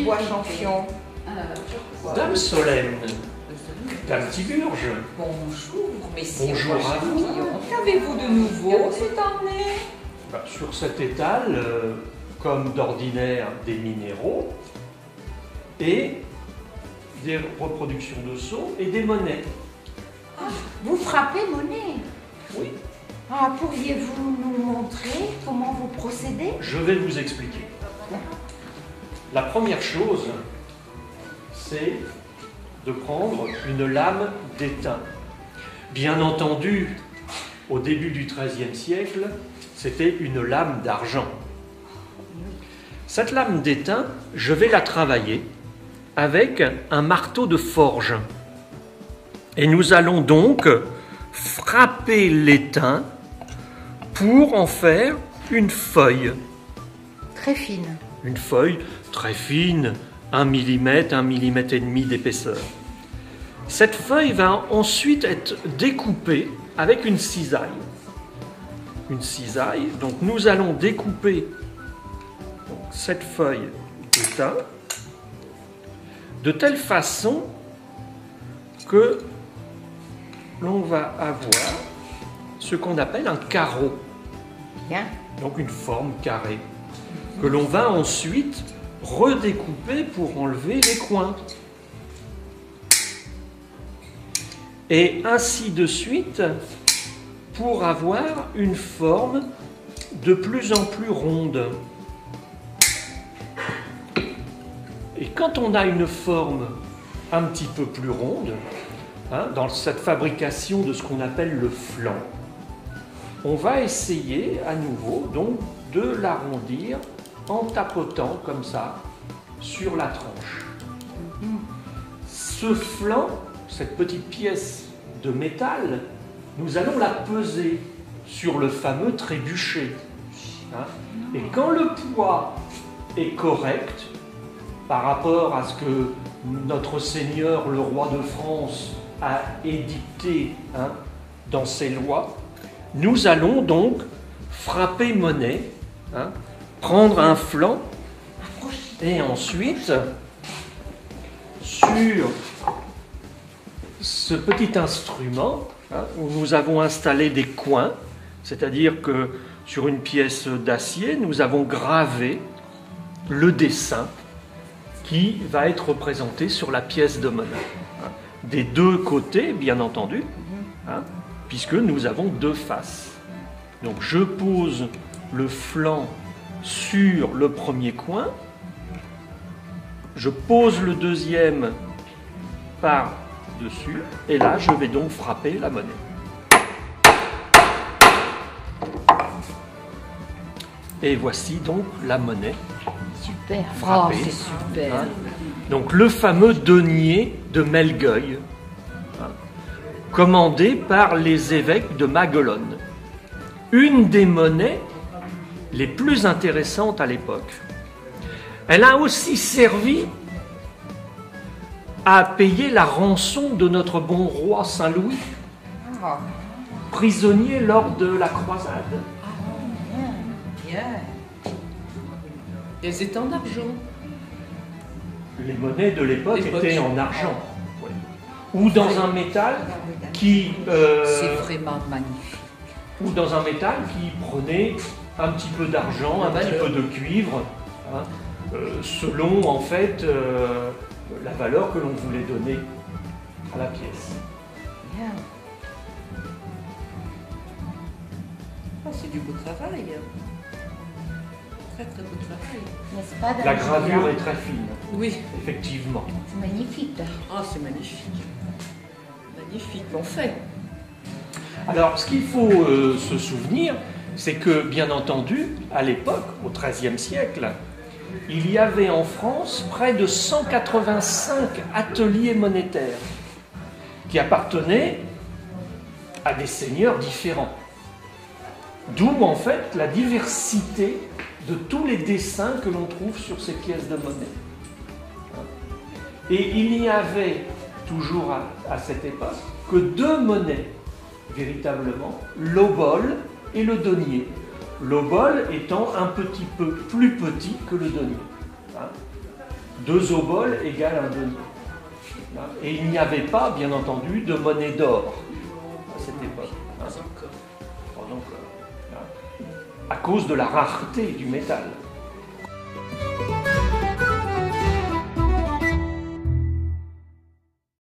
bois champion? Dame Solène, Dame Tiburge. Bonjour, messieurs. Bonjour à vous. Qu'avez-vous de nouveau cette année? Sur cet étal, comme d'ordinaire, des minéraux et des reproductions de sceaux et des monnaies. Ah, vous frappez monnaie? Oui. Ah, pourriez-vous nous montrer comment vous procédez? Je vais vous expliquer. La première chose, c'est de prendre une lame d'étain. Bien entendu, au début du XIIIe siècle, c'était une lame d'argent. Cette lame d'étain, je vais la travailler avec un marteau de forge. Et nous allons donc frapper l'étain pour en faire une feuille. Très fine. Une feuille très fine, 1 mm, 1 mm et demi d'épaisseur. Cette feuille va ensuite être découpée avec une cisaille. Une cisaille, donc nous allons découper cette feuille d'étain de telle façon que l'on va avoir ce qu'on appelle un carreau. Bien. Donc une forme carrée, que l'on va ensuite redécouper pour enlever les coins. Et ainsi de suite, pour avoir une forme de plus en plus ronde. Et quand on a une forme un petit peu plus ronde, dans cette fabrication de ce qu'on appelle le flanc, on va essayer à nouveau donc de l'arrondir en tapotant comme ça sur la tranche. Ce flanc, cette petite pièce de métal, nous allons la peser sur le fameux trébuchet. Et quand le poids est correct par rapport à ce que notre Seigneur, le roi de France, a édicté dans ses lois, nous allons donc frapper monnaie, prendre un flanc et ensuite, sur ce petit instrument où nous avons installé des coins, c'est-à-dire que sur une pièce d'acier, nous avons gravé le dessin qui va être représenté sur la pièce de monnaie. Des deux côtés, bien entendu, puisque nous avons deux faces. Donc je pose le flanc sur le premier coin, je pose le deuxième par-dessus, et là je vais donc frapper la monnaie. Et voici donc la monnaie. Super. Frappée. Oh, c'est super. Donc le fameux denier de Melgueil, commandé par les évêques de Maguelone. Une des monnaies les plus intéressantes à l'époque. Elle a aussi servi à payer la rançon de notre bon roi Saint-Louis, prisonnier lors de la croisade. Bien. Elles étaient en argent. Les monnaies de l'époque étaient en argent. Ouais. Ou dans un métal qui... C'est vraiment magnifique. ou dans un métal qui prenait un petit peu d'argent, un petit peu de cuivre, selon en fait la valeur que l'on voulait donner à la pièce. Bien. Ah, c'est du beau travail. Très très beau travail. N'est-ce pas, Dame La gravure Julia? est très fine, Oui. effectivement. C'est magnifique. Ah, c'est magnifique. Magnifique, on fait. Alors, ce qu'il faut se souvenir, c'est que, bien entendu, à l'époque, au XIIIe siècle, il y avait en France près de 185 ateliers monétaires qui appartenaient à des seigneurs différents. D'où, en fait, la diversité de tous les dessins que l'on trouve sur ces pièces de monnaie. Et il n'y avait, toujours à cette époque, que deux monnaies, véritablement, l'obole et le denier. L'obole étant un petit peu plus petit que le denier. 2 oboles égale 1 denier. Et il n'y avait pas, bien entendu, de monnaie d'or à cette époque. Pas encore. À cause de la rareté du métal.